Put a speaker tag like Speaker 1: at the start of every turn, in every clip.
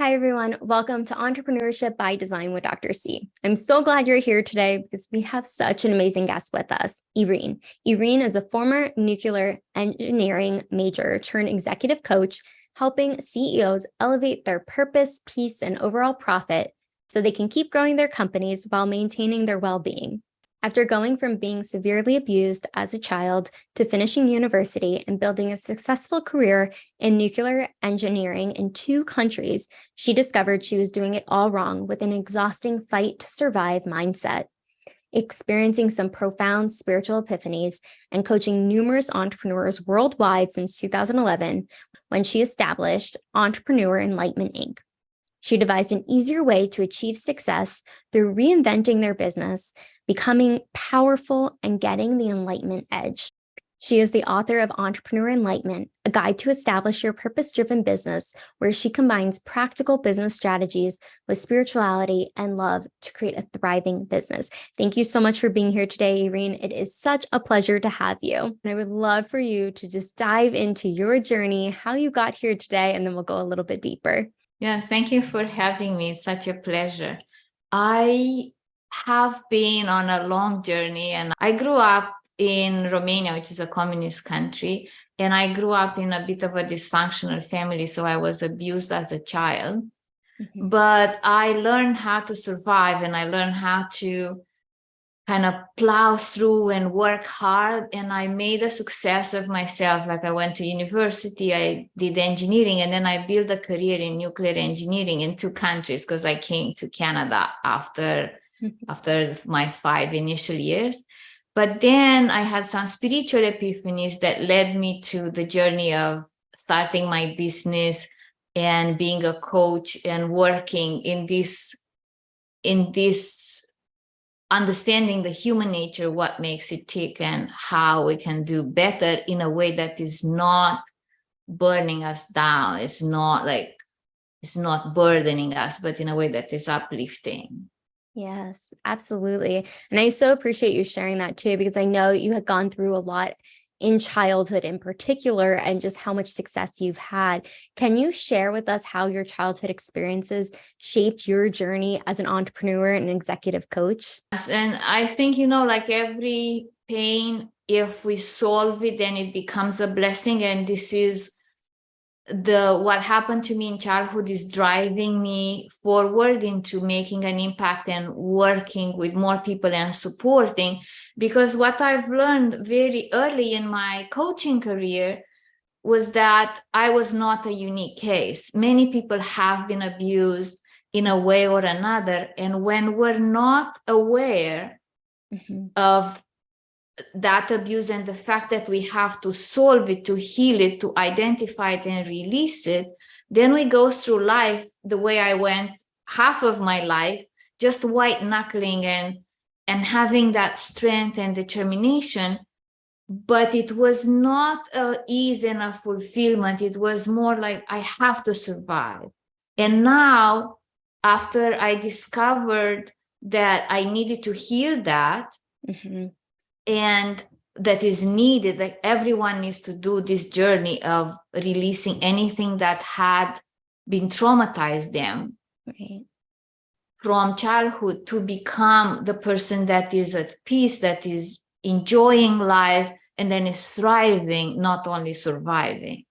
Speaker 1: Hi, everyone. Welcome to Entrepreneurship by Design with Dr. C. I'm so glad you're here today because we have such an amazing guest with us, Irina. Irina is a former nuclear engineering major turned executive coach, helping CEOs elevate their purpose, peace, and overall profit so they can keep growing their companies while maintaining their well-being. After going from being severely abused as a child to finishing university and building a successful career in nuclear engineering in 2 countries, she discovered she was doing it all wrong with an exhausting fight to survive mindset. Experiencing some profound spiritual epiphanies and coaching numerous entrepreneurs worldwide since 2011, when she established Entrepreneur Enlightenment Inc. She devised an easier way to achieve success through reinventing their business, becoming powerful, and getting the enlightenment edge. She is the author of Entrepreneur Enlightenment, a guide to establish your purpose-driven business, where she combines practical business strategies with spirituality and love to create a thriving business. Thank you so much for being here today, Irina. It is such a pleasure to have you. And I would love for you to just dive into your journey, how you got here today, and then we'll go a little bit deeper.
Speaker 2: Yeah, thank you for having me. It's such a pleasure. I have been on a long journey, and I grew up in Romania, which is a communist country, and I grew up in a bit of a dysfunctional family, so I was abused as a child. Mm-hmm. But I learned how to survive, and I learned how to kind of plow through and work hard, and I made a success of myself. Like, I went to university, I did engineering, and then I built a career in nuclear engineering in 2 countries because I came to Canada after my 5 initial years. But then I had some spiritual epiphanies that led me to the journey of starting my business and being a coach and working in this understanding the human nature, what makes it tick, and how we can do better in a way that is not burning us down. It's not burdening us, but in a way that is uplifting.
Speaker 1: Yes, absolutely. And I so appreciate you sharing that too, because I know you had gone through a lot in childhood in particular, and just how much success you've had. Can you share with us how your childhood experiences shaped your journey as an entrepreneur and executive coach?
Speaker 2: Yes, and I think, like every pain, if we solve it, then it becomes a blessing. And this is what happened to me in childhood is driving me forward into making an impact and working with more people and supporting. Because what I've learned very early in my coaching career was that I was not a unique case. Many people have been abused in a way or another. And when we're not aware of that abuse and the fact that we have to solve it, to heal it, to identify it and release it, then we go through life the way I went half of my life, just white knuckling and having that strength and determination. But it was not ease and a fulfillment. It was more like, I have to survive. And now, after I discovered that I needed to heal that, and that is needed, that everyone needs to do this journey of releasing anything that had been traumatized them from childhood to become the person that is at peace, that is enjoying life, and then is thriving, not only surviving.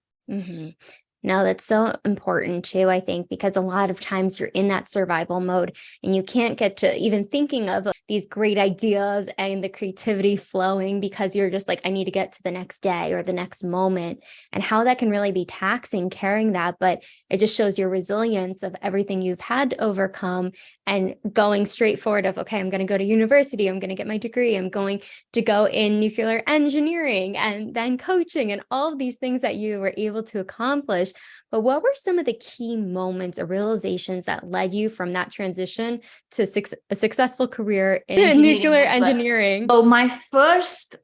Speaker 1: No, that's so important too, I think, because a lot of times you're in that survival mode and you can't get to even thinking of these great ideas and the creativity flowing because you're just like, I need to get to the next day or the next moment, and how that can really be taxing carrying that. But it just shows your resilience of everything you've had to overcome and going straight forward of, okay, I'm going to go to university, I'm going to get my degree, I'm going to go in nuclear engineering and then coaching and all of these things that you were able to accomplish. But what were some of the key moments or realizations that led you from that transition to a successful career in nuclear engineering?
Speaker 2: So my first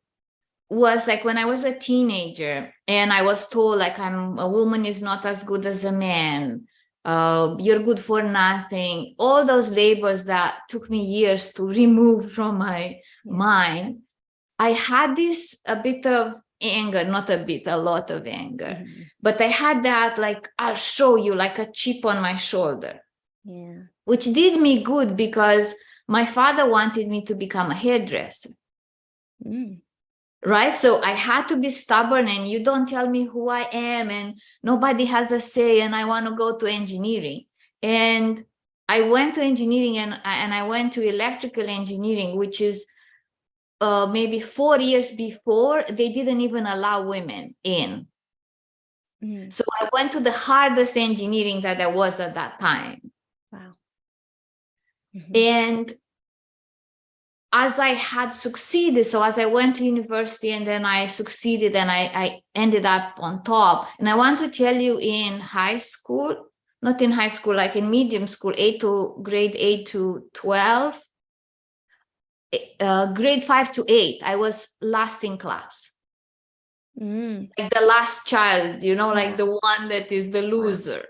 Speaker 2: was like when I was a teenager and I was told, like, a woman is not as good as a man. You're good for nothing. All those labels that took me years to remove from my mind. I had a bit of anger, not a bit, a lot of anger.
Speaker 1: Mm-hmm.
Speaker 2: But I had that, like, I'll show you, like a chip on my shoulder.
Speaker 1: Yeah.
Speaker 2: Which did me good because my father wanted me to become a hairdresser.
Speaker 1: Mm.
Speaker 2: Right? So I had to be stubborn, and you don't tell me who I am, and nobody has a say, and I want to go to engineering. And I went to engineering, and I went to electrical engineering, which is maybe 4 years before, they didn't even allow women in.
Speaker 1: Mm.
Speaker 2: So I went to the hardest engineering that there was at that time.
Speaker 1: Wow. Mm-hmm.
Speaker 2: And as I had succeeded, so as I went to university and then I succeeded and I ended up on top. And I want to tell you, in high school, not in high school, like in medium school, grade 8 to 12, grade 5 to 8, I was last in class.
Speaker 1: Mm.
Speaker 2: Like the last child, you know,
Speaker 1: Yeah.
Speaker 2: like the one that is the loser.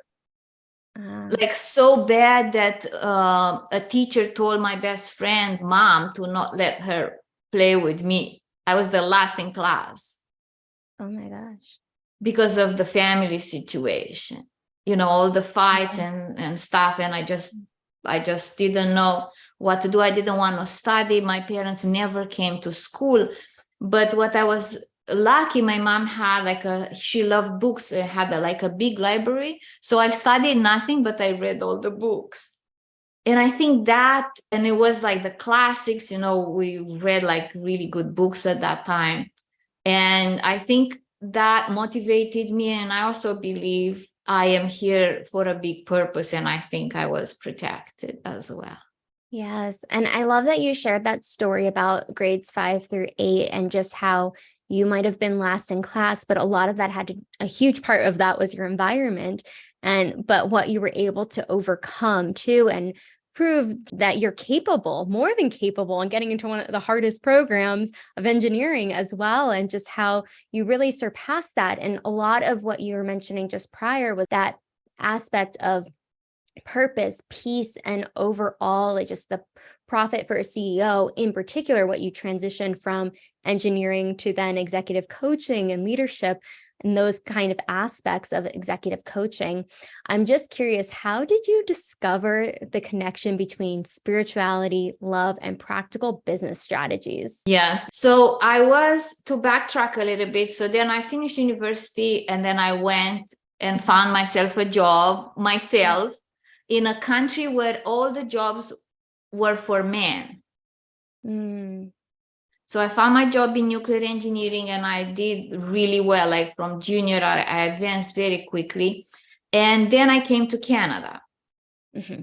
Speaker 1: Ah.
Speaker 2: Like so bad that a teacher told my best friend mom to not let her play with me. I was the last in class
Speaker 1: Oh my gosh.
Speaker 2: because of the family situation, you know, all the fights and stuff. And I just didn't know what to do. I didn't want to study. My parents never came to school. But what I was lucky, my mom had she loved books, had a big library. So I studied nothing, but I read all the books. And I think that, and it was like the classics, you know, we read like really good books at that time. And I think that motivated me. And I also believe I am here for a big purpose. And I think I was protected as well.
Speaker 1: Yes. And I love that you shared that story about grades 5 through 8 and just how you might have been last in class, but a lot of that a huge part of that was your environment. But what you were able to overcome too, and prove that you're capable, more than capable, and getting into one of the hardest programs of engineering as well. And just how you really surpassed that. And a lot of what you were mentioning just prior was that aspect of purpose, peace, and overall, like just the profit for a CEO in particular, what you transitioned from engineering to then executive coaching and leadership and those kind of aspects of executive coaching. I'm just curious, how did you discover the connection between spirituality, love, and practical business strategies?
Speaker 2: Yes. So I was, to backtrack a little bit, so then I finished university and then I went and found myself a job myself in a country where all the jobs were for men.
Speaker 1: Mm.
Speaker 2: So I found my job in nuclear engineering and I did really well. Like from junior, I advanced very quickly. And then I came to Canada.
Speaker 1: Mm-hmm.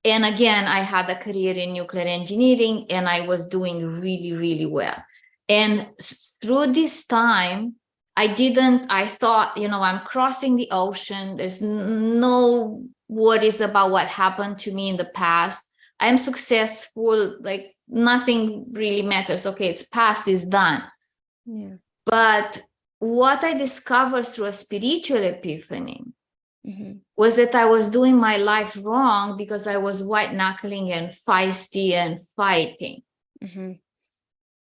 Speaker 2: And again, I had a career in nuclear engineering and I was doing really, really well. And through this time, I thought, you know, I'm crossing the ocean. There's no worries about what happened to me in the past. I'm successful, like nothing really matters. Okay, it's past, it's done.
Speaker 1: Yeah.
Speaker 2: But what I discovered through a spiritual epiphany
Speaker 1: was
Speaker 2: that I was doing my life wrong because I was white knuckling and feisty and fighting. Mm-hmm.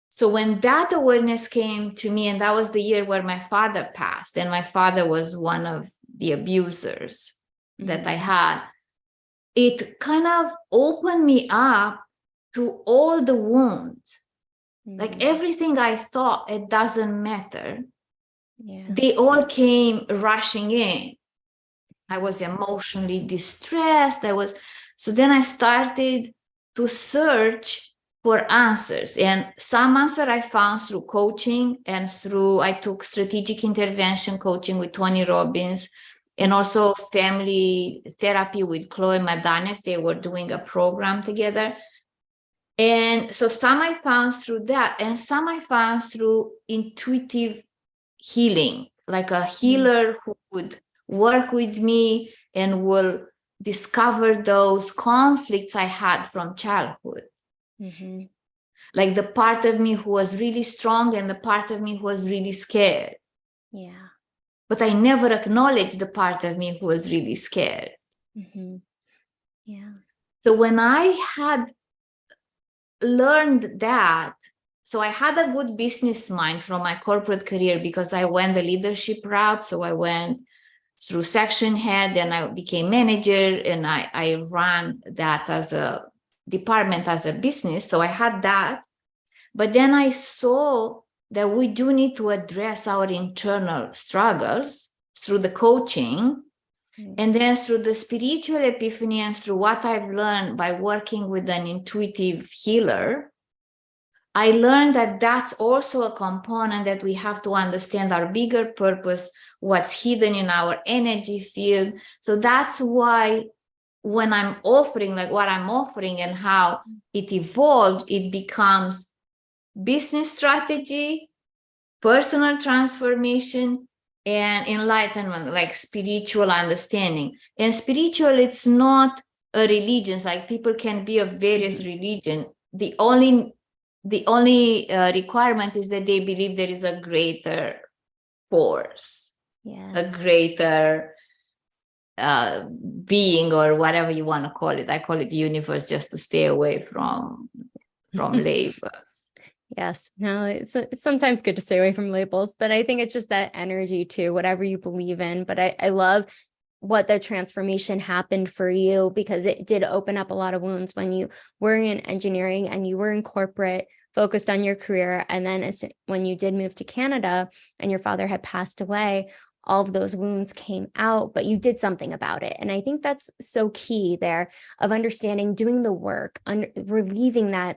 Speaker 2: So when that awareness came to me, and that was the year where my father passed, and my father was one of the abusers that I had, it kind of opened me up to all the wounds. Like everything I thought it doesn't matter, they all came rushing in. I was emotionally distressed. So then I started to search for answers, and some answer I found through coaching and I took strategic intervention coaching with Tony Robbins and also family therapy with Chloe Madanes. They were doing a program together. And so some I found through that, and some I found through intuitive healing, like a healer who would work with me and will discover those conflicts I had from childhood. Mm-hmm. Like the part of me who was really strong and the part of me who was really scared. Yeah. But I never acknowledged the part of me who was really scared. Mm-hmm. Yeah. So when I had learned that, so I had a good business mind from my corporate career because I went the leadership route. So I went through section head, and I became manager, and I ran that as a department, as a business. So I had that. But then I saw that we do need to address our internal struggles through the coaching, and then through the spiritual epiphany, and through what I've learned by working with an intuitive healer. I learned that that's also a component that we have to understand our bigger purpose, what's hidden in our energy field. So that's why when I'm offering, like what I'm offering and how it evolved, it becomes business strategy, personal transformation, and enlightenment, like spiritual understanding. And spiritual, it's not a religion. Like people can be of various religion. The only requirement is that they believe there is a greater force, a greater being, or whatever you want to call it. I call it the universe just to stay away from labels.
Speaker 1: Yes. No, it's sometimes good to stay away from labels, but I think it's just that energy too, whatever you believe in. But I love what the transformation happened for you, because it did open up a lot of wounds when you were in engineering and you were in corporate, focused on your career. And then when you did move to Canada and your father had passed away, all of those wounds came out, but you did something about it. And I think that's so key there, of understanding, doing the work, relieving that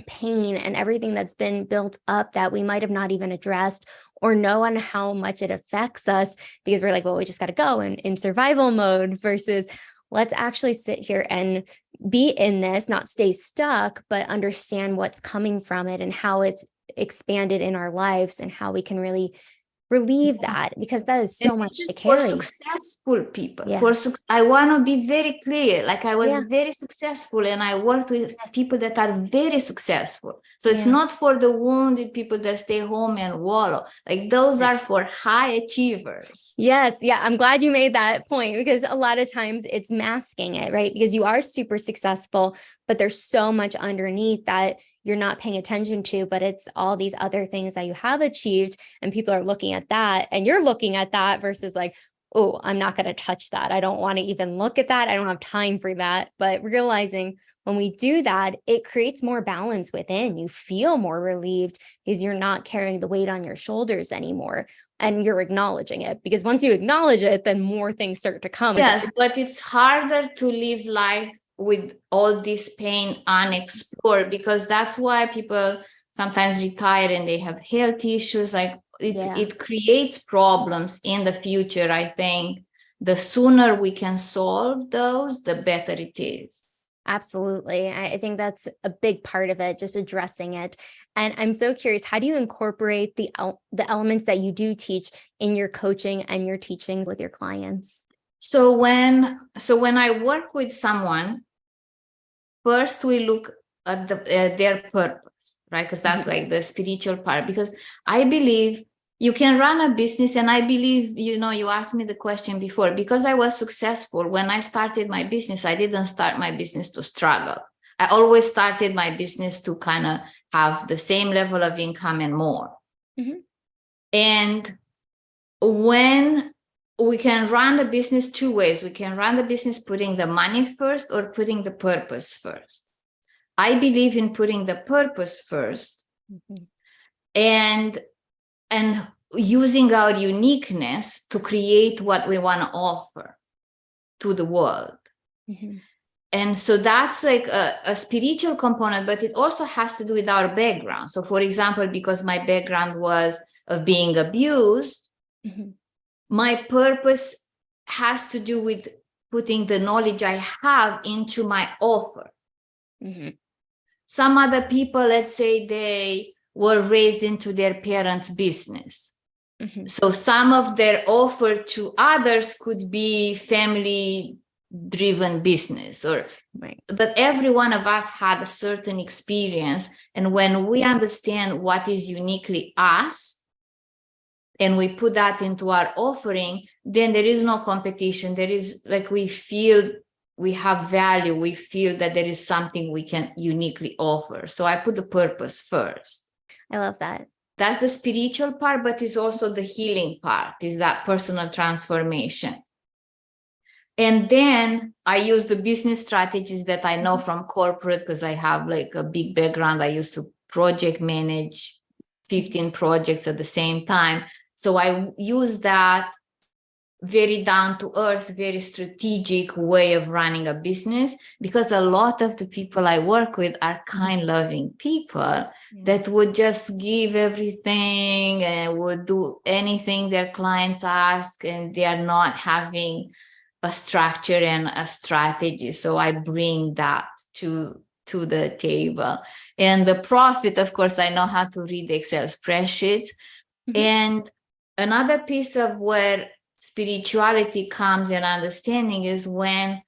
Speaker 1: pain and everything that's been built up that we might have not even addressed or know on how much it affects us, because we're like, well, we just got to go in survival mode, versus let's actually sit here and be in this, not stay stuck, but understand what's coming from it and how it's expanded in our lives and how we can really relieve that, because that is so much to carry.
Speaker 2: For successful people, I want to be very clear. Like I was very successful, and I worked with people that are very successful. So it's not for the wounded people that stay home and wallow. Like those are for high achievers.
Speaker 1: Yes. Yeah. I'm glad you made that point, because a lot of times it's masking it, right? Because you are super successful, but there's so much underneath that you're not paying attention to, but it's all these other things that you have achieved, and people are looking at that, and you're looking at that versus like, oh, I'm not going to touch that. I don't want to even look at that. I don't have time for that. But realizing when we do that, it creates more balance within. You feel more relieved because you're not carrying the weight on your shoulders anymore, and you're acknowledging it, because once you acknowledge it, then more things start to come.
Speaker 2: Yes, but it's harder to live life with all this pain unexplored, because that's why people sometimes retire and they have health issues. Like it creates problems in the future. I think the sooner we can solve those, the better it is.
Speaker 1: Absolutely. I think that's a big part of it, just addressing it. And I'm so curious, how do you incorporate the elements that you do teach in your coaching and your teachings with your clients?
Speaker 2: So when I work with someone, first we look at their purpose, right? Because that's like the spiritual part. Because I believe you can run a business, and I believe, you asked me the question before, because I was successful when I started my business. I didn't start my business to struggle. I always started my business to kind of have the same level of income and more. And when we can run the business two ways, we can run the business putting the money first or putting the purpose first. I believe in putting the purpose first, and using our uniqueness to create what we want to offer to the world. And so that's like a spiritual component, but it also has to do with our background. So for example, because my background was of being abused, my purpose has to do with putting the knowledge I have into my offer. Some other people, let's say they were raised into their parents' business. So some of their offer to others could be family-driven business, but every one of us had a certain experience. And when we understand what is uniquely us, and we put that into our offering, then there is no competition. There is we feel we have value. We feel that there is something we can uniquely offer. So I put the purpose first.
Speaker 1: I love that.
Speaker 2: That's the spiritual part, but it's also the healing part, is that personal transformation. And then I use the business strategies that I know from corporate, because I have like a big background. I used to project manage 15 projects at the same time. So I use that very down to earth, very strategic way of running a business, because a lot of the people I work with are kind, loving people that would just give everything and would do anything their clients ask, and they are not having a structure and a strategy. So I bring that to the table. And the profit, of course, I know how to read Excel spreadsheets. And another piece of where spirituality comes and understanding is when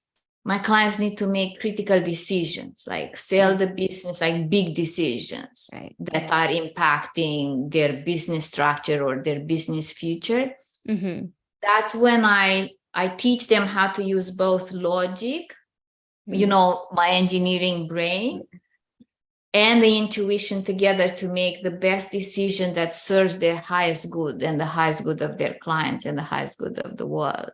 Speaker 2: my clients need to make critical decisions, like sell the business, like big decisions that are impacting their business structure or their business future. That's when I teach them how to use both logic, you know, my engineering brain, and the intuition together to make the best decision that serves their highest good and the highest good of their clients and the highest good of the world.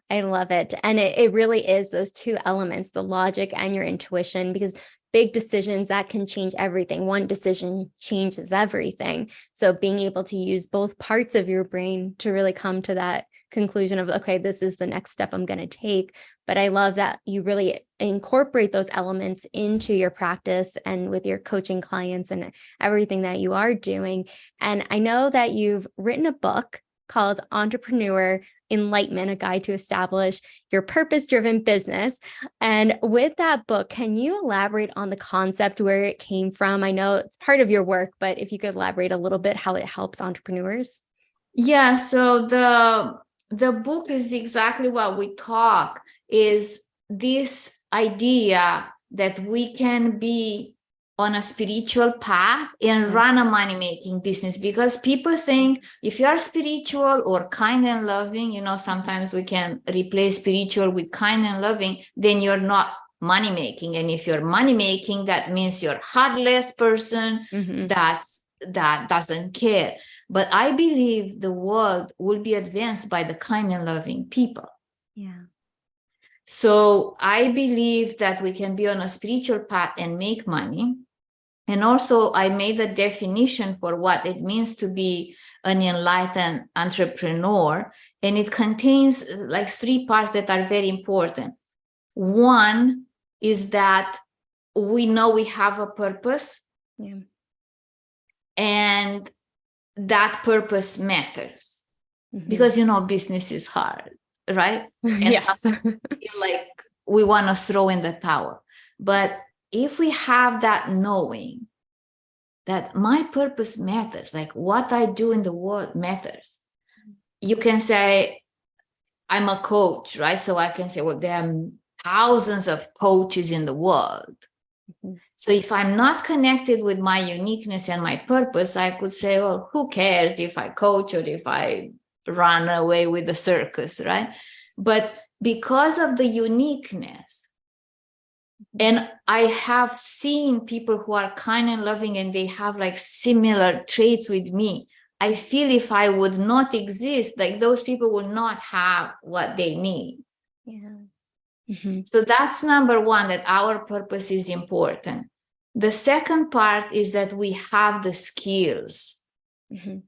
Speaker 1: I love it. And it really is those two elements, the logic and your intuition, because big decisions that can change everything. One decision changes everything. So being able to use both parts of your brain to really come to that conclusion of, okay, this is the next step I'm going to take. But I love that you really incorporate those elements into your practice and with your coaching clients and everything that you are doing. And I know that you've written a book called Entrepreneur Enlightenment, a guide to establish your purpose-driven business. And with that book, can you elaborate on the concept, where it came from? I know it's part of your work, but if you could elaborate a little bit how it helps entrepreneurs.
Speaker 2: Yeah, so the book is exactly what we talk, is this idea that we can be on a spiritual path and run a money-making business, because people think if you are spiritual or kind and loving, you know, sometimes we can replace spiritual with kind and loving, then you're not money-making. And if you're money-making, that means you're a heartless person that doesn't care. But I believe the world will be advanced by the kind and loving people. So I believe that we can be on a spiritual path and make money. And also I made a definition for what it means to be an enlightened entrepreneur. And it contains like 3 parts that are very important. One is that we know we have a purpose. And that purpose matters. Because, you know, business is hard, right? And
Speaker 1: Yes.
Speaker 2: like we want to throw in the towel. But if we have that knowing that my purpose matters, like what I do in the world matters, you can say, I'm a coach, right? So I can say, well, there are thousands of coaches in the world. So if I'm not connected with my uniqueness and my purpose, I could say, well, who cares if I coach or if I run away with the circus, right? But because of the uniqueness, and I have seen people who are kind and loving and they have like similar traits with me, I feel if I would not exist, like those people will not have what they need. So that's number one, that our purpose is important. The second part is that we have the skills and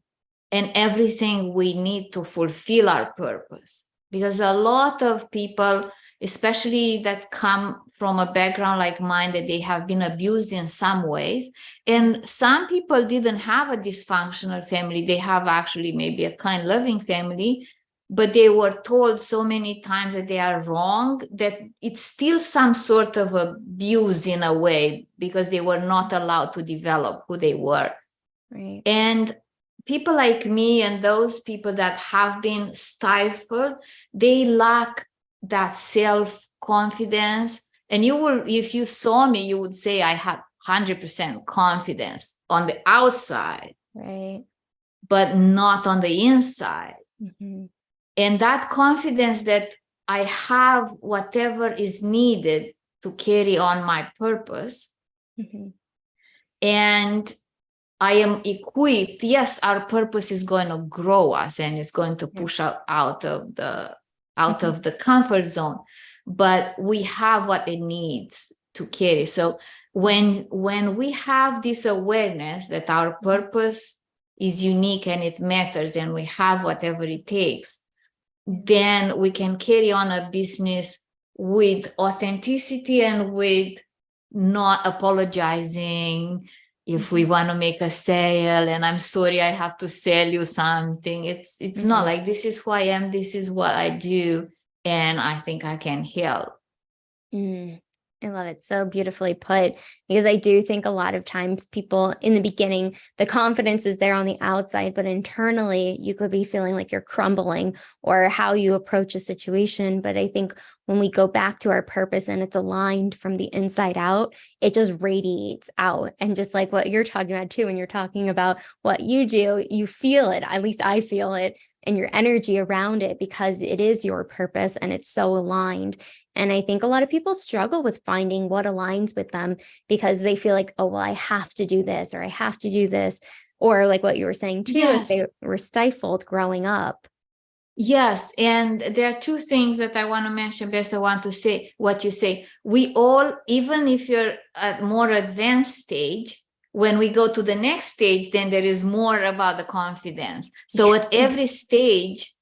Speaker 2: everything we need to fulfill our purpose. Because a lot of people, especially that come from a background like mine, that they have been abused in some ways. And some people didn't have a dysfunctional family. They have actually maybe a kind, loving family, but they were told so many times that they are wrong, that it's still some sort of abuse in a way, because they were not allowed to develop who they were. And people like me and those people that have been stifled, they lack that self-confidence. And you will, if you saw me, you would say I had 100% confidence on the outside, but not on the inside. And that confidence that I have whatever is needed to carry on my purpose. And I am equipped. Yes, our purpose is going to grow us and it's going to push us out of the comfort zone, but we have what it needs to carry. So when we have this awareness that our purpose is unique and it matters and we have whatever it takes, then we can carry on a business with authenticity and with not apologizing if we want to make a sale and I'm sorry I have to sell you something. It's not like, this is who I am, this is what I do, and I think I can help.
Speaker 1: I love it. So beautifully put, because I do think a lot of times people in the beginning, the confidence is there on the outside, but internally you could be feeling like you're crumbling or how you approach a situation. But I think when we go back to our purpose and it's aligned from the inside out, it just radiates out. And just like what you're talking about too, when you're talking about what you do, you feel it, at least I feel it, and your energy around it because it is your purpose and it's so aligned. And I think a lot of people struggle with finding what aligns with them because they feel like, oh, well, I have to do this or I have to do this. Or like what you were saying too, if they were stifled growing up.
Speaker 2: Yes. And there are two things that I want to mention. Best, I want to say what you say. We all, even if you're at more advanced stage, when we go to the next stage, then there is more about the confidence. So at every stage,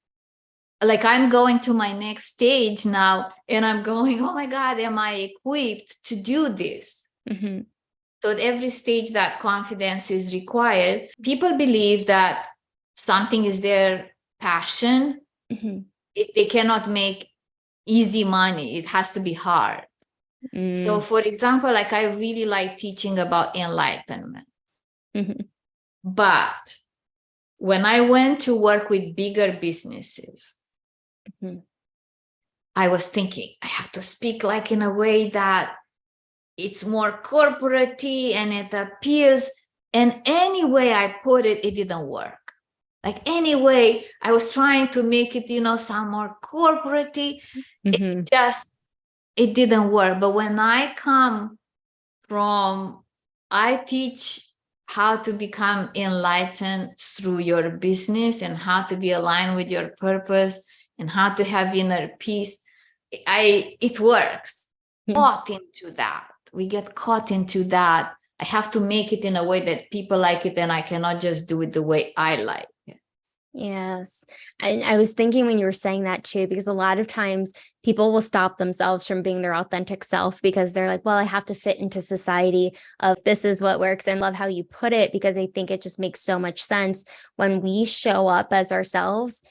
Speaker 2: like I'm going to my next stage now and I'm going, oh my God, am I equipped to do this? So at every stage that confidence is required, people believe that something is their passion. They cannot make easy money. It has to be hard. So for example, like I really like teaching about enlightenment. But when I went to work with bigger businesses, I was thinking, I have to speak like in a way that it's more corporate-y and it appeals. And any way I put it, it didn't work. Like anyway, I was trying to make it, sound more corporate-y. It didn't work. But when I teach how to become enlightened through your business and how to be aligned with your purpose and how to have inner peace, it works. Caught into that. We get caught into that. I have to make it in a way that people like it, and I cannot just do it the way I like it.
Speaker 1: Yes. And I was thinking when you were saying that too, because a lot of times people will stop themselves from being their authentic self because they're like, well, I have to fit into society of this is what works. And love how you put it, because I think it just makes so much sense. When we show up as ourselves,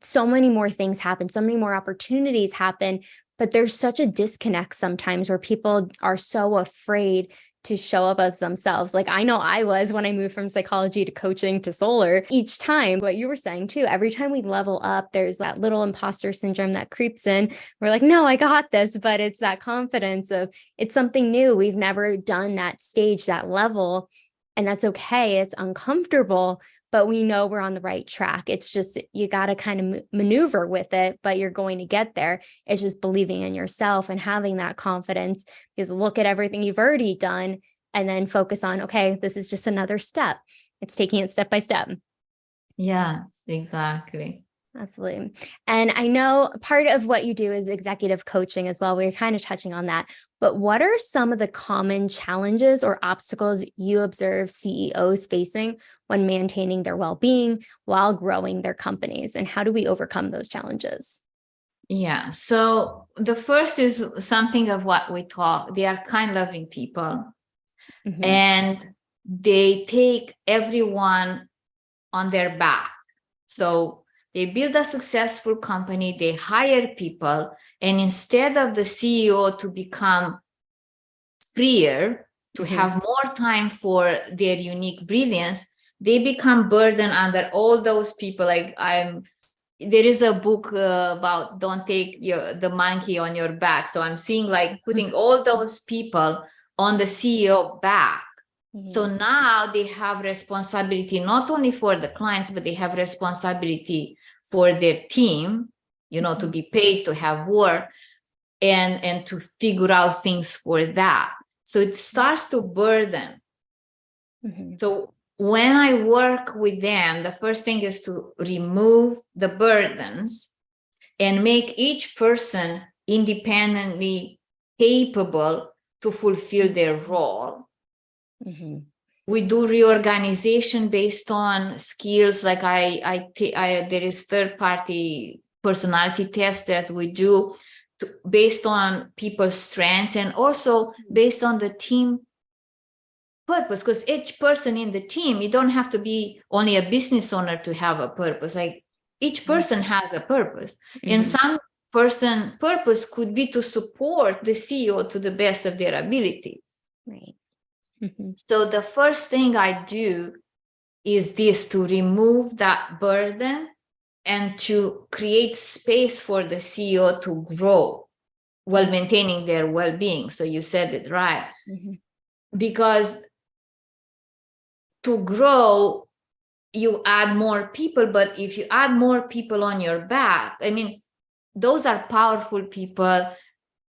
Speaker 1: so many more things happen, so many more opportunities happen, but there's such a disconnect sometimes where people are so afraid to show up as themselves. Like I know I was when I moved from psychology to coaching to solar. Each time, what you were saying too, every time we level up, there's that little imposter syndrome that creeps in. We're like, no, I got this, but it's that confidence of it's something new. We've never done that stage, that level, and that's okay. It's uncomfortable, but we know we're on the right track. It's just, you got to kind of maneuver with it, but you're going to get there. It's just believing in yourself and having that confidence, because look at everything you've already done and then focus on, okay, this is just another step. It's taking it step by step.
Speaker 2: Yes, exactly.
Speaker 1: Absolutely. And I know part of what you do is executive coaching as well. We're kind of touching on that. But what are some of the common challenges or obstacles you observe CEOs facing when maintaining their well-being while growing their companies? And how do we overcome those challenges?
Speaker 2: Yeah. So the first is something of what we talk. They are kind, loving people. And they take everyone on their back. So they build a successful company, they hire people, and instead of the CEO to become freer, to have more time for their unique brilliance, they become burdened under all those people. Like there is a book about don't take the monkey on your back. So I'm seeing like putting all those people on the CEO back. So now they have responsibility not only for the clients, but they have responsibility for their team, to be paid, to have work, and to figure out things for that. So it starts to burden. So when I work with them, the first thing is to remove the burdens and make each person independently capable to fulfill their role.
Speaker 1: Mm-hmm.
Speaker 2: We do reorganization based on skills. Like there is third-party personality tests that we do based on people's strengths and also based on the team purpose, because each person in the team, you don't have to be only a business owner to have a purpose. Like each person has a purpose.
Speaker 1: Mm-hmm.
Speaker 2: And some person purpose could be to support the CEO to the best of their ability.
Speaker 1: Right. Mm-hmm.
Speaker 2: So the first thing I do is this, to remove that burden and to create space for the CEO to grow while maintaining their well-being. So you said it right.
Speaker 1: Mm-hmm.
Speaker 2: Because to grow, you add more people, but if you add more people on your back, I mean, those are powerful people,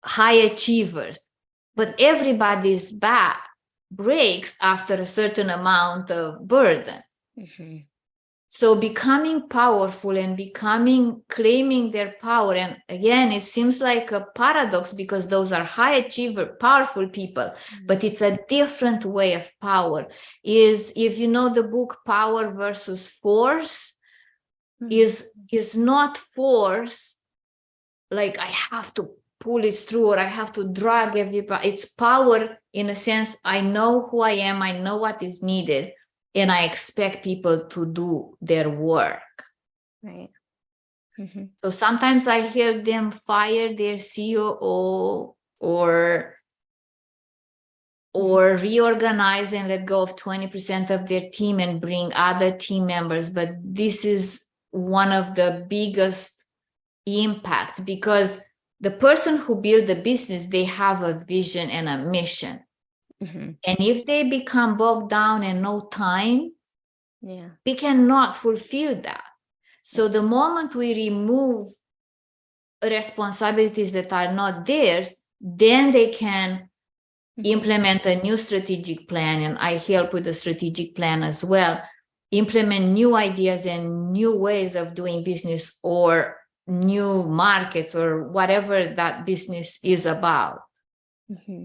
Speaker 2: high achievers, but everybody's back breaks after a certain amount of burden.
Speaker 1: Mm-hmm.
Speaker 2: So becoming powerful and claiming their power. And again, it seems like a paradox because those are high achiever, powerful people, but it's a different way of power. Is, if you know the book Power versus Force, is not force, like I have to pull it through or I have to drag everybody. It's power in a sense, I know who I am, I know what is needed, and I expect people to do their work.
Speaker 1: Right. Mm-hmm.
Speaker 2: So sometimes I help them fire their COO or reorganize and let go of 20% of their team and bring other team members. But this is one of the biggest impacts because the person who built the business, they have a vision and a mission.
Speaker 1: Mm-hmm.
Speaker 2: And if they become bogged down and no time, they cannot fulfill that. So the moment we remove responsibilities that are not theirs, then they can implement a new strategic plan. And I help with the strategic plan as well, implement new ideas and new ways of doing business or new markets or whatever that business is about.
Speaker 1: Mm-hmm.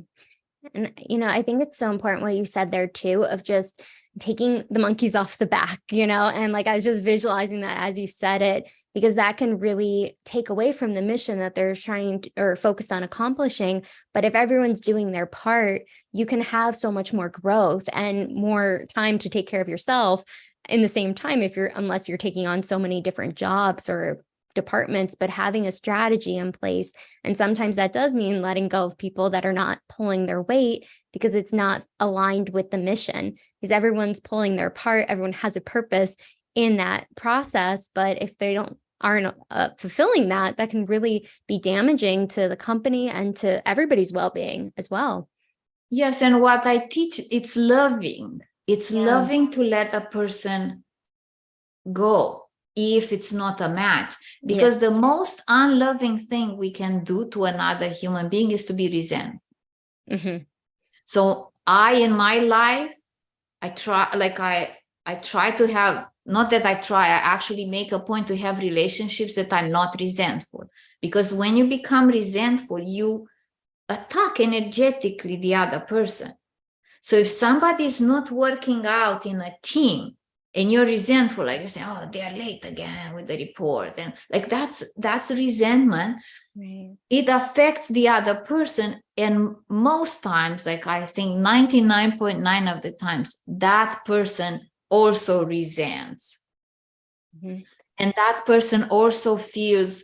Speaker 1: And, I think it's so important what you said there too, of just taking the monkeys off the back, and like, I was just visualizing that as you said it, because that can really take away from the mission that they're trying to, or focused on accomplishing. But if everyone's doing their part, you can have so much more growth and more time to take care of yourself in the same time, unless you're taking on so many different jobs or departments, but having a strategy in place. And sometimes that does mean letting go of people that are not pulling their weight because it's not aligned with the mission, because everyone's pulling their part. Everyone has a purpose in that process. But if they aren't fulfilling that can really be damaging to the company and to everybody's well-being as well.
Speaker 2: Yes. And what I teach, it's loving. It's loving to let a person go if it's not a match, because the most unloving thing we can do to another human being is to be resentful.
Speaker 1: Mm-hmm.
Speaker 2: So in my life, I try to have, not that I actually make a point to have relationships that I'm not resentful, because when you become resentful, you attack energetically the other person. So if somebody is not working out in a team, and you're resentful, like you say, oh, they're late again with the report. And like, that's resentment. Right. It affects the other person. And most times, like I think 99.9 of the times, that person also resents. Mm-hmm. And that person also feels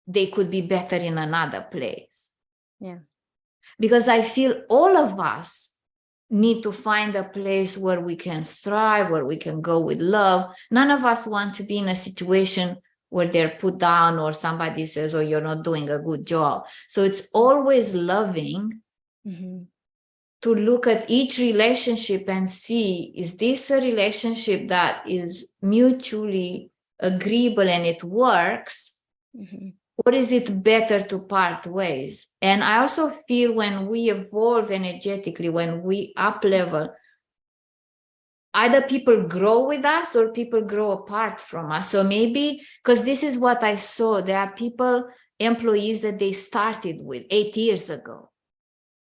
Speaker 2: they could be better in another place. Yeah. Because I feel all of us need to find a place where we can thrive, where we can go with love. None of us want to be in a situation where they're put down or somebody says, oh, you're not doing a good job. So it's always loving to look at each relationship and see, is this a relationship that is mutually agreeable and it works? Or is it better to part ways? And I also feel when we evolve energetically, when we up level, either people grow with us or people grow apart from us. So maybe, because this is what I saw, there are people, employees that they started with 8 years ago.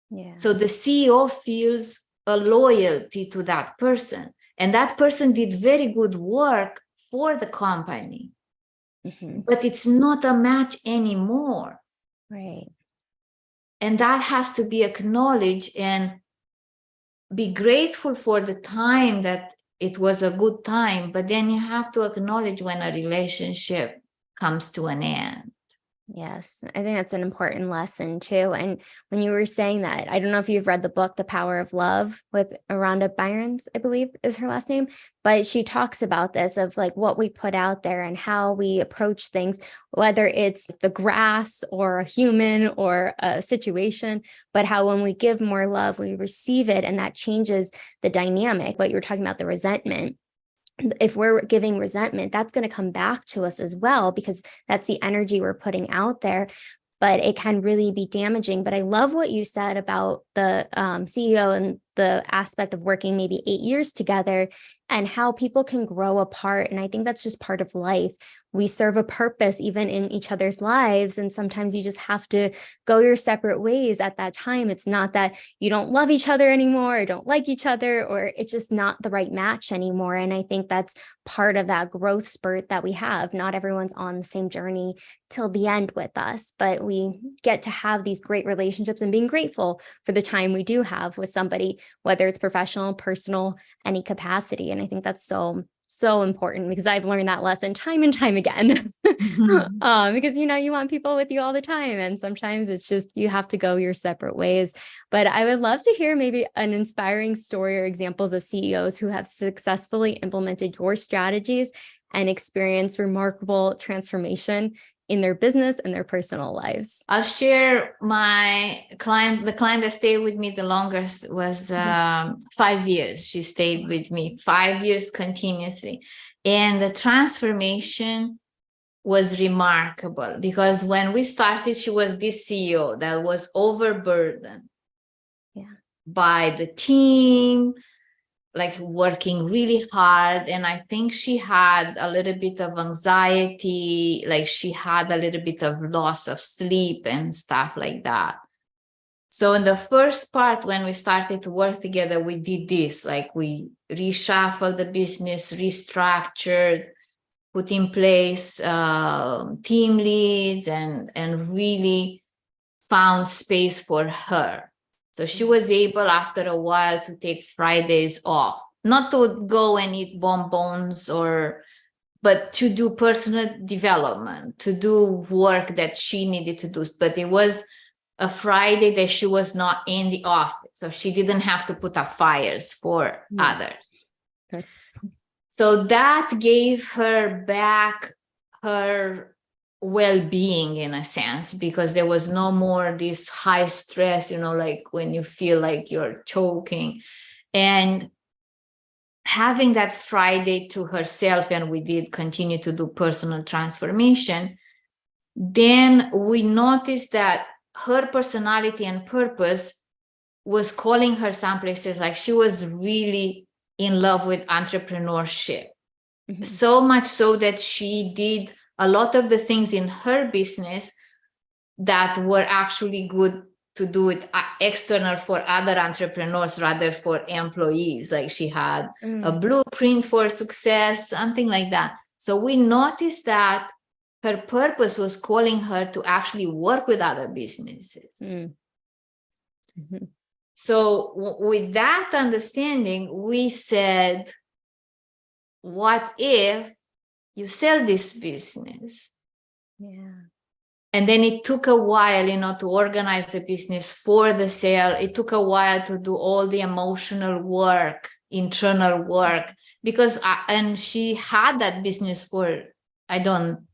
Speaker 1: Yeah.
Speaker 2: So the CEO feels a loyalty to that person, and that person did very good work for the company, but it's not a match anymore.
Speaker 1: Right.
Speaker 2: And that has to be acknowledged and be grateful for the time that it was a good time, but then you have to acknowledge when a relationship comes to an end.
Speaker 1: Yes, I think that's an important lesson too. And when you were saying that, I don't know if you've read the book, The Power of Love with Rhonda Byrnes, I believe is her last name, but she talks about this of like what we put out there and how we approach things, whether it's the grass or a human or a situation, but how when we give more love, we receive it, and that changes the dynamic. What you were talking about, the resentment. If we're giving resentment, that's going to come back to us as well, because that's the energy we're putting out there. But it can really be damaging. But I love what you said about the CEO and the aspect of working maybe 8 years together and how people can grow apart. And I think that's just part of life. We serve a purpose even in each other's lives. And sometimes you just have to go your separate ways at that time. It's not that you don't love each other anymore or don't like each other, or it's just not the right match anymore. And I think that's part of that growth spurt that we have. Not everyone's on the same journey till the end with us, but we get to have these great relationships and being grateful for the time we do have with somebody, whether it's professional, personal, any capacity. And I think that's so important, because I've learned that lesson time and time again. Because, you want people with you all the time. And sometimes it's just, you have to go your separate ways. But I would love to hear maybe an inspiring story or examples of CEOs who have successfully implemented your strategies and experienced remarkable transformation in their business and their personal lives.
Speaker 2: I'll share the client that stayed with me the longest was 5 years. She stayed with me 5 years continuously. And the transformation was remarkable, because when we started, she was this CEO that was overburdened by the team, like working really hard. And I think she had a little bit of anxiety, like she had a little bit of loss of sleep and stuff like that. So in the first part, when we started to work together, we did this, like we reshuffled the business, restructured, put in place team leads, and really found space for her. So she was able, after a while, to take Fridays off, not to go and eat bonbons but to do personal development, to do work that she needed to do. But it was a Friday that she was not in the office, so she didn't have to put up fires for others.
Speaker 1: Okay.
Speaker 2: So that gave her back her well-being in a sense, because there was no more this high stress, like when you feel like you're choking, and having that Friday to herself. And we did continue to do personal transformation. Then we noticed that her personality and purpose was calling her some places, like she was really in love with entrepreneurship. So much so that she did a lot of the things in her business that were actually good to do it external for other entrepreneurs rather for employees. Like she had a blueprint for success, something like that. So we noticed that her purpose was calling her to actually work with other businesses. So with that understanding, we said, what if you sell this business? And then it took a while, to organize the business for the sale. It took a while to do all the emotional work, internal work, because and she had that business for,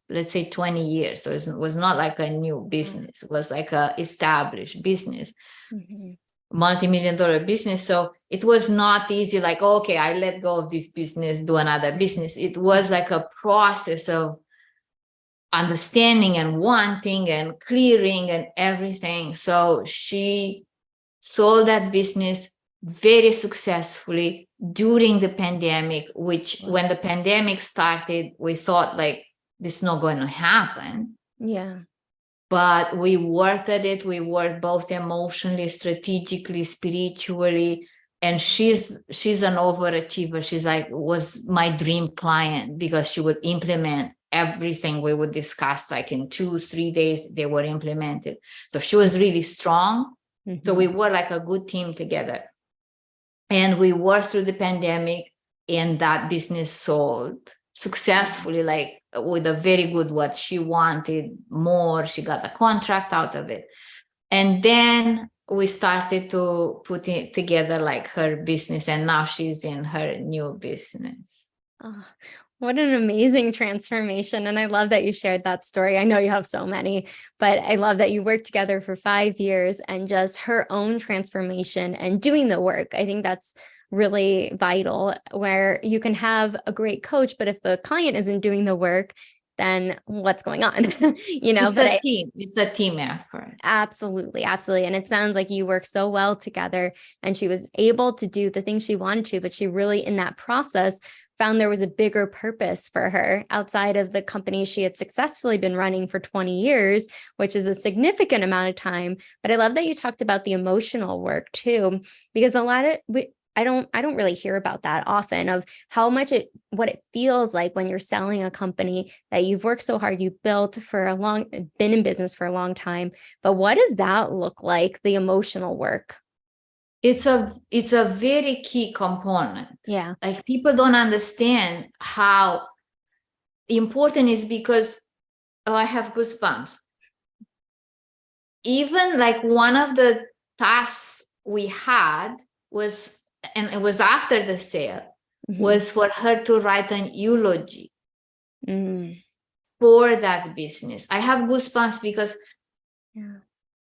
Speaker 2: let's say 20 years. So it was not like a new business. It was like a established business, multi-million-dollar business. So it was not easy, like, okay, I let go of this business, do another business. It was like a process of understanding and wanting and clearing and everything. So she sold that business, very successfully during the pandemic, which when the pandemic started, we thought like, this is not going to happen.
Speaker 1: Yeah.
Speaker 2: But we worked at it. We worked both emotionally, strategically, spiritually. And she's an overachiever. She's like, was my dream client because she would implement everything we would discuss, like in 2-3 days, they were implemented. So she was really strong.
Speaker 1: Mm-hmm.
Speaker 2: So we were like a good team together. And we worked through the pandemic, and that business sold successfully, like with a very good what she wanted more. She got a contract out of it. And then we started to put it together like her business, and now she's in her new business.
Speaker 1: Oh, what an amazing transformation. And I love that you shared that story. I know you have so many, but I love that you worked together for 5 years and just her own transformation and doing the work. I think that's really vital, where you can have a great coach, but if the client isn't doing the work, then what's going on?
Speaker 2: It's a team effort.
Speaker 1: Absolutely. Absolutely. And it sounds like you work so well together, and she was able to do the things she wanted to, but she really, in that process, found there was a bigger purpose for her outside of the company she had successfully been running for 20 years, which is a significant amount of time. But I love that you talked about the emotional work too, because I don't really hear about that often, of how much what it feels like when you're selling a company that you've worked so hard, you built been in business for a long time. But what does that look like, the emotional work?
Speaker 2: It's a very key component.
Speaker 1: Yeah.
Speaker 2: Like, people don't understand how important it is, because I have goosebumps. Even like one of the tasks we had was, and it was after the sale, was for her to write an eulogy for that business. I have goosebumps because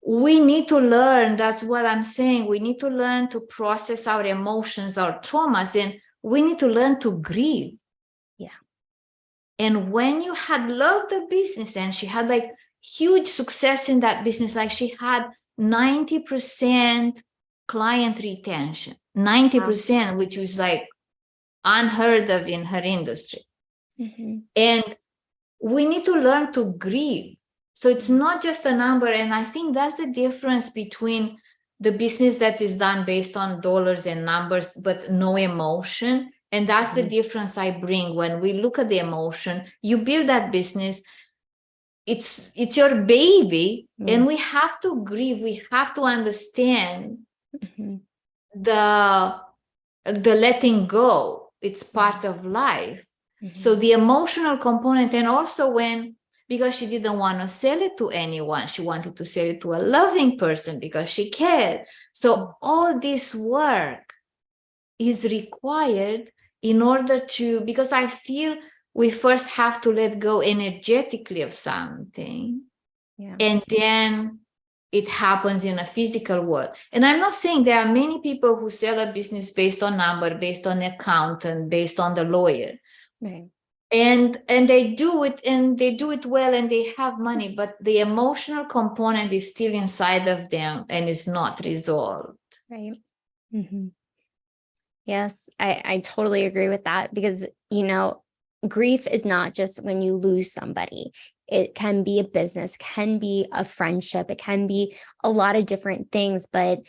Speaker 2: we need to learn. That's what I'm saying. We need to learn to process our emotions, our traumas, and we need to learn to grieve.
Speaker 1: Yeah.
Speaker 2: And when you had loved the business, and she had like huge success in that business, like she had 90% client retention, 90%, which was like unheard of in her industry. And we need to learn to grieve. So it's not just a number. And I think that's the difference between the business that is done based on dollars and numbers, but no emotion. And that's the difference I bring. When we look at the emotion, you build that business, it's your baby, and we have to grieve. We have to understand the letting go. It's part of life. So the emotional component, and also because she didn't want to sell it to anyone, she wanted to sell it to a loving person because she cared. So all this work is required in order to, because I feel we first have to let go energetically of something, and then it happens in a physical world. And I'm not saying there are many people who sell a business based on number, based on accountant, based on the lawyer.
Speaker 1: Right.
Speaker 2: And they do it, and they do it well, and they have money, but the emotional component is still inside of them and is not resolved.
Speaker 1: Right. Yes, I totally agree with that, because, grief is not just when you lose somebody. It can be a business, can be a friendship, it can be a lot of different things, but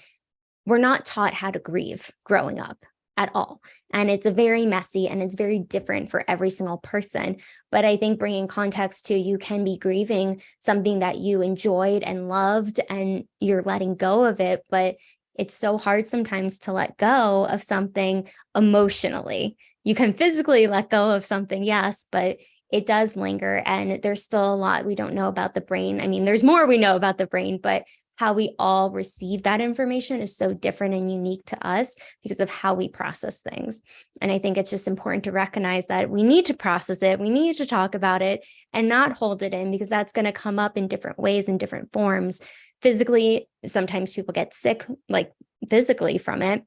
Speaker 1: we're not taught how to grieve growing up at all. And it's very messy, and it's very different for every single person. But I think bringing context to, you can be grieving something that you enjoyed and loved, and you're letting go of it, but it's so hard sometimes to let go of something emotionally. You can physically let go of something, yes, but it does linger, and there's still a lot we don't know about the brain. I mean, there's more we know about the brain, but how we all receive that information is so different and unique to us because of how we process things. And I think it's just important to recognize that we need to process it. We need to talk about it and not hold it in, because that's going to come up in different ways, in different forms. Physically, sometimes people get sick, like physically, from it.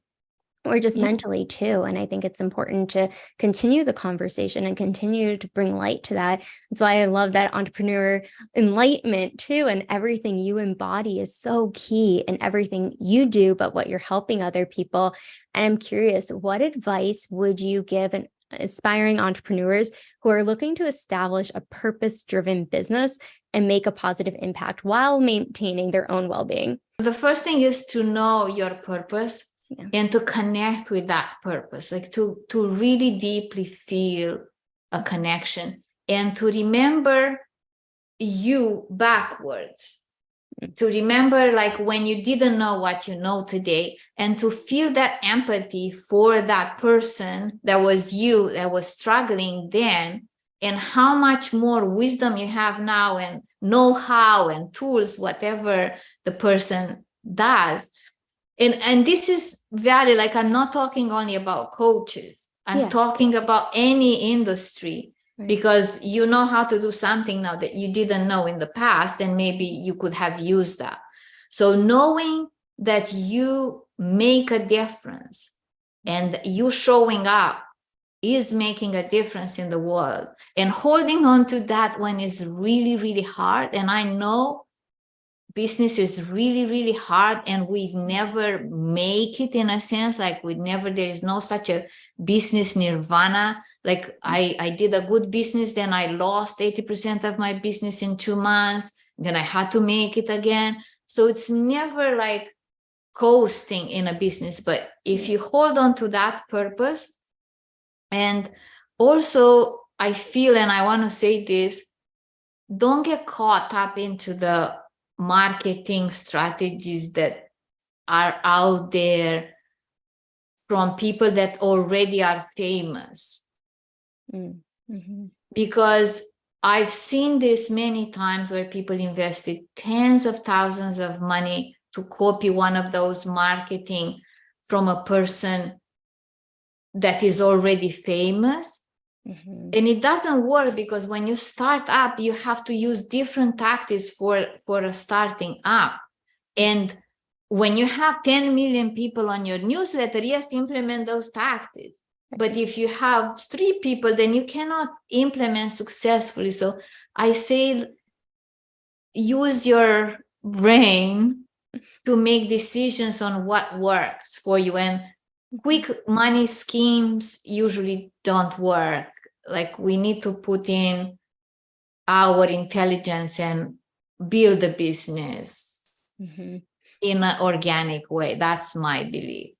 Speaker 1: or just
Speaker 2: Yeah.
Speaker 1: mentally too. And I think it's important to continue the conversation and continue to bring light to that. That's why I love that entrepreneur enlightenment too. And everything you embody is so key in everything you do, but what you're helping other people. And I'm curious, what advice would you give an aspiring entrepreneurs who are looking to establish a purpose-driven business and make a positive impact while maintaining their own well-being?
Speaker 2: The first thing is to know your purpose.
Speaker 1: Yeah.
Speaker 2: And to connect with that purpose, like to really deeply feel a connection and to remember you backwards, to remember like when you didn't know what you know today, and to feel that empathy for that person that was you, that was struggling then, and how much more wisdom you have now and know-how and tools, whatever the person does. And this is valid. Like, I'm not talking only about coaches. I'm talking about any industry, because you know how to do something now that you didn't know in the past, and maybe you could have used that. So knowing that you make a difference and you showing up is making a difference in the world, and holding on to that when is really, really hard. And I know business is really, really hard, and we never make it, in a sense, like there is no such a business nirvana. Like I did a good business, then I lost 80% of my business in 2 months, then I had to make it again. So it's never like coasting in a business. But if you hold on to that purpose, and also I feel, and I want to say this, don't get caught up into the marketing strategies that are out there from people that already are famous.
Speaker 1: Mm-hmm.
Speaker 2: Because I've seen this many times where people invested tens of thousands of money to copy one of those marketing from a person that is already famous. Mm-hmm. And it doesn't work, because when you start up, you have to use different tactics for a starting up. And when you have 10 million people on your newsletter, yes, implement those tactics. But if you have 3 people, then you cannot implement successfully. So I say, use your brain to make decisions on what works for you. And quick money schemes usually don't work. Like, we need to put in our intelligence and build a business in an organic way. That's my belief.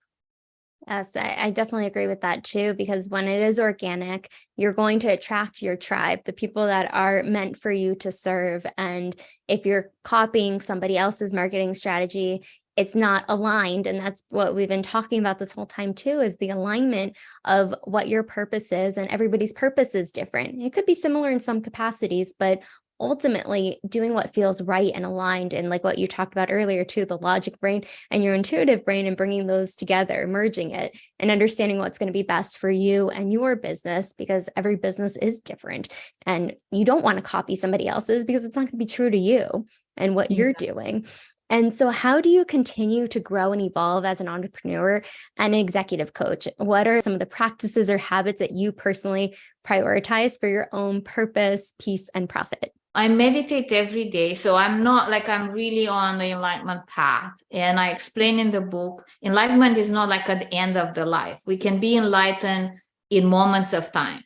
Speaker 1: Yes, I definitely agree with that too, because when it is organic, you're going to attract your tribe, the people that are meant for you to serve. And if you're copying somebody else's marketing strategy, it's not aligned. And that's what we've been talking about this whole time too, is the alignment of what your purpose is. And everybody's purpose is different. It could be similar in some capacities, but ultimately doing what feels right and aligned. And like what you talked about earlier too, the logic brain and your intuitive brain, and bringing those together, merging it and understanding what's going to be best for you and your business, because every business is different and you don't want to copy somebody else's, because it's not going to be true to you and what you're doing. And so how do you continue to grow and evolve as an entrepreneur and an executive coach? What are some of the practices or habits that you personally prioritize for your own purpose, peace, and profit?
Speaker 2: I meditate every day. So I'm not like, I'm really on the enlightenment path. And I explain in the book, enlightenment is not like at the end of the life. We can be enlightened in moments of time.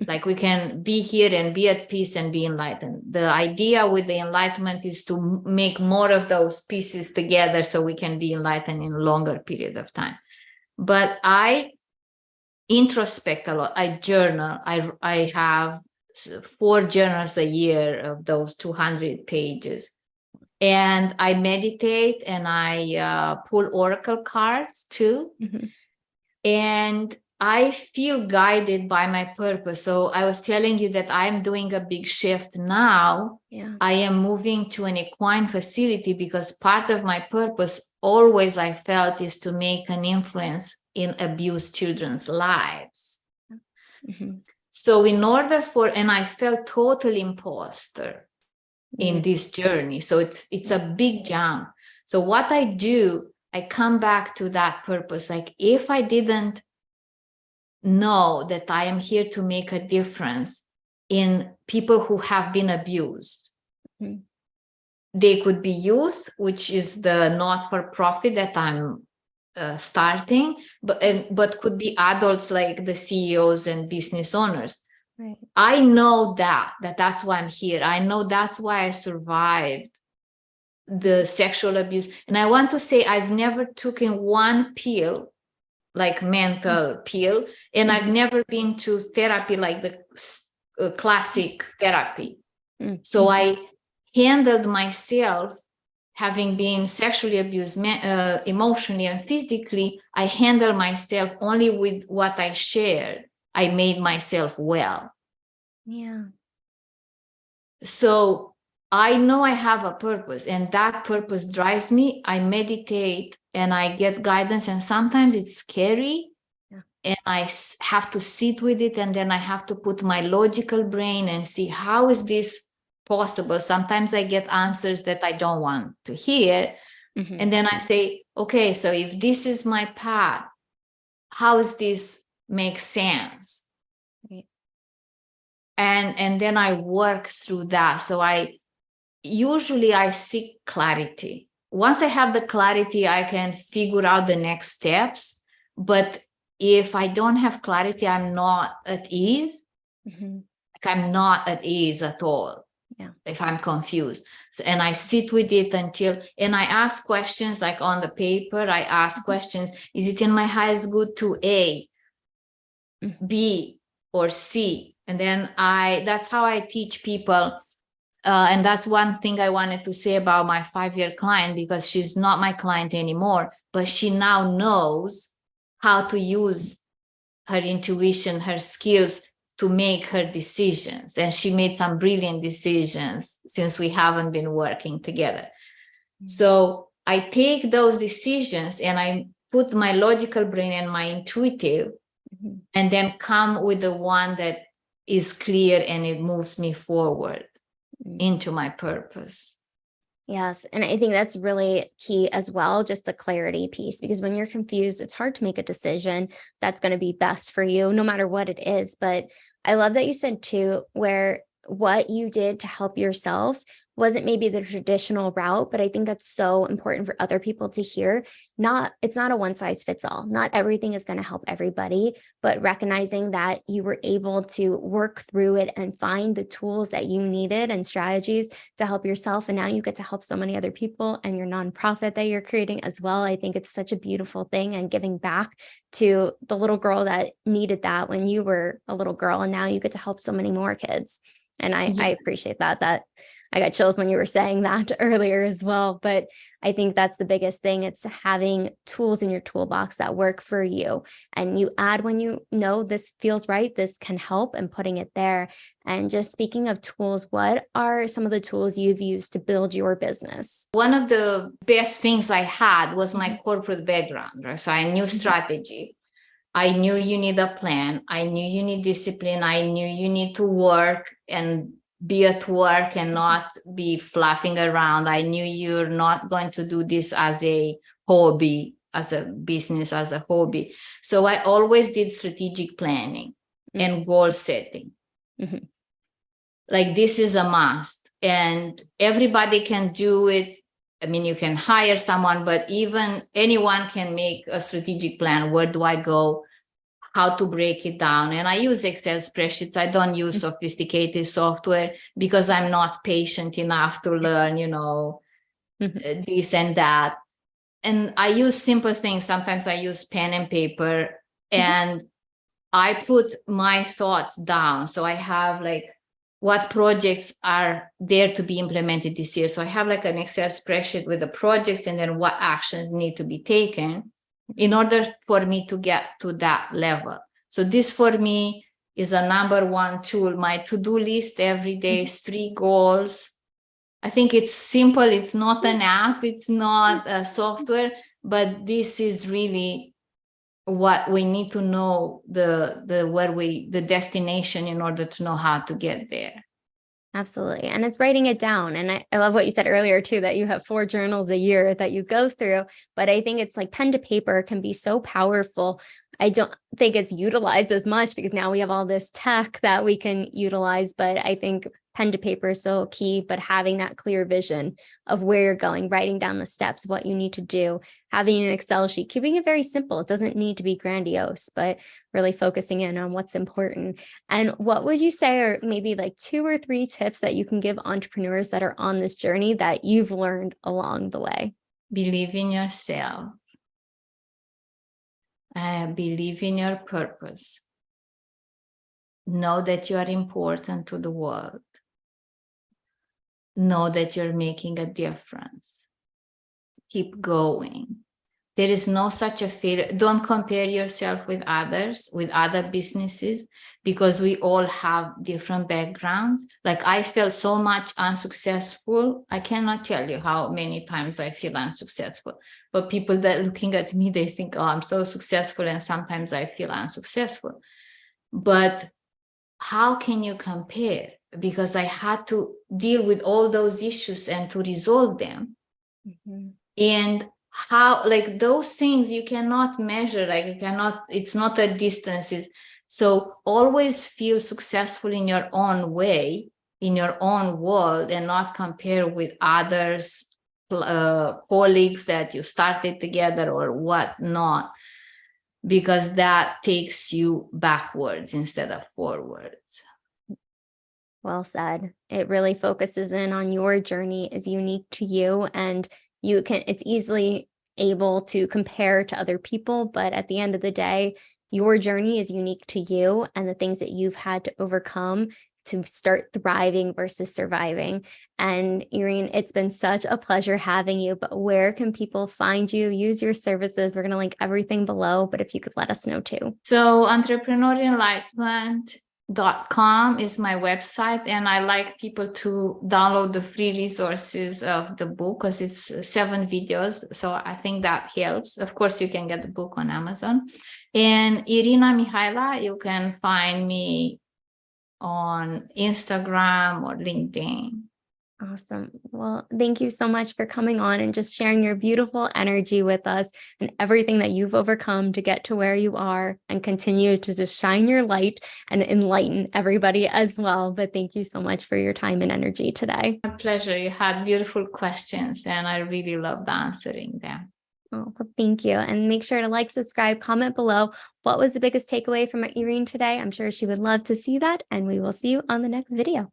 Speaker 2: Like, we can be here and be at peace and be enlightened. The idea with the enlightenment is to make more of those pieces together so we can be enlightened in a longer period of time. But I introspect a lot. I journal. I have 4 journals a year of those 200 pages. And I meditate, and I pull oracle cards too. And I feel guided by my purpose. So I was telling you that I'm doing a big shift now. I am moving to an equine facility, because part of my purpose always, I felt, is to make an influence in abused children's lives. So in order for, and I felt totally imposter in this journey. So it's a big jump. So what I do, I come back to that purpose. Like if I didn't know that I am here to make a difference in people who have been abused.
Speaker 1: Mm-hmm.
Speaker 2: They could be youth, which is the not-for-profit that I'm starting, but could be adults like the CEOs and business owners.
Speaker 1: Right.
Speaker 2: I know that's why I'm here. I know that's why I survived the sexual abuse. And I want to say I've never taken one pill, like mental pill, and I've never been to therapy like the classic therapy.
Speaker 1: Mm-hmm.
Speaker 2: So I handled myself, having been sexually abused emotionally and physically. I handled myself only with what I shared. I made myself well.
Speaker 1: Yeah.
Speaker 2: So I know I have a purpose, and that purpose drives me. I meditate and I get guidance, and sometimes it's scary.
Speaker 1: Yeah.
Speaker 2: And I have to sit with it, and then I have to put my logical brain and see, how is this possible? Sometimes I get answers that I don't want to hear.
Speaker 1: Mm-hmm.
Speaker 2: And then I say, okay, so if this is my path, how does this make sense?
Speaker 1: Right.
Speaker 2: And then I work through that. So I usually seek clarity. Once I have the clarity, I can figure out the next steps. But if I don't have clarity, I'm not at ease.
Speaker 1: Mm-hmm.
Speaker 2: Like I'm not at ease at all.
Speaker 1: Yeah.
Speaker 2: If I'm confused. So, and I sit with it and I ask questions, like on the paper, I ask questions. Is it in my highest good to A, B, or C? And then that's how I teach people. And that's one thing I wanted to say about my 5-year client, because she's not my client anymore, but she now knows how to use her intuition, her skills to make her decisions. And she made some brilliant decisions since we haven't been working together. Mm-hmm. So I take those decisions and I put my logical brain and my intuitive, mm-hmm. and then come with the one that is clear and it moves me forward into my purpose.
Speaker 1: Yes. And I think that's really key as well, just the clarity piece, because when you're confused, it's hard to make a decision that's going to be best for you, no matter what it is. But I love that you said too, where what you did to help yourself wasn't maybe the traditional route, but I think that's so important for other people to hear. It's not a one size fits all. Not everything is going to help everybody, but recognizing that you were able to work through it and find the tools that you needed and strategies to help yourself. And now you get to help so many other people and your nonprofit that you're creating as well. I think it's such a beautiful thing, and giving back to the little girl that needed that when you were a little girl, and now you get to help so many more kids. And I appreciate that I got chills when you were saying that earlier as well. But I think that's the biggest thing. It's having tools in your toolbox that work for you. And you add when you know this feels right, this can help, and putting it there. And just speaking of tools, what are some of the tools you've used to build your business?
Speaker 2: One of the best things I had was my corporate background. Right? So I knew strategy. I knew you need a plan. I knew you need discipline. I knew you need to work and be at work and not be fluffing around. I knew you're not going to do this as a hobby, as a business, as a hobby. So I always did strategic planning and goal setting. Mm-hmm. Like this is a must, and everybody can do it. I mean, you can hire someone, but even anyone can make a strategic plan. Where do I go? How to break it down? And I use Excel spreadsheets. I don't use sophisticated software because I'm not patient enough to learn, this and that. And I use simple things. Sometimes I use pen and paper, and I put my thoughts down. So I have like what projects are there to be implemented this year. So I have like an Excel spreadsheet with the projects and then what actions need to be taken in order for me to get to that level. So this for me is a number one tool. My to-do list every day is 3 goals. I think it's simple. It's not an app. It's not a software, but this is really what we need to know, the destination in order to know how to get there.
Speaker 1: Absolutely. And it's writing it down. And I love what you said earlier too, that you have 4 journals a year that you go through. But I think it's like pen to paper can be so powerful. I don't think it's utilized as much because now we have all this tech that we can utilize. But I think pen to paper is so key, but having that clear vision of where you're going, writing down the steps, what you need to do, having an Excel sheet, keeping it very simple. It doesn't need to be grandiose, but really focusing in on what's important. And what would you say are maybe like 2 or 3 tips that you can give entrepreneurs that are on this journey that you've learned along the way?
Speaker 2: Believe in yourself. Believe in your purpose. Know that you are important to the world. Know that you're making a difference. Keep going. There is no such a failure. Don't compare yourself with others, with other businesses, because we all have different backgrounds. Like I felt so much unsuccessful. I cannot tell you how many times I feel unsuccessful. But people that are looking at me, they think, oh, I'm so successful. And sometimes I feel unsuccessful. But how can you compare? Because I had to deal with all those issues and to resolve them. Mm-hmm. And how, like those things you cannot measure, like you cannot, it's not a distances. So always feel successful in your own way, in your own world, and not compare with others, colleagues that you started together or whatnot, because that takes you backwards instead of forwards.
Speaker 1: Well said. It really focuses in on your journey is unique to you, and you can, it's easily able to compare to other people, but at the end of the day, your journey is unique to you and the things that you've had to overcome to start thriving versus surviving. And Irina, it's been such a pleasure having you, but where can people find you, use your services? We're going to link everything below, but if you could let us know too.
Speaker 2: So Entrepreneur Enlightenment .com is my website, and I like people to download the free resources of the book because it's 7 videos, so I think that helps. Of course, you can get the book on Amazon. And Irina Mihaela, you can find me on Instagram or LinkedIn.
Speaker 1: Awesome. Well, thank you so much for coming on and just sharing your beautiful energy with us and everything that you've overcome to get to where you are, and continue to just shine your light and enlighten everybody as well. But thank you so much for your time and energy today.
Speaker 2: My pleasure. You had beautiful questions and I really loved answering them.
Speaker 1: Oh, well, thank you. And make sure to like, subscribe, comment below. What was the biggest takeaway from Irina today? I'm sure she would love to see that, and we will see you on the next video.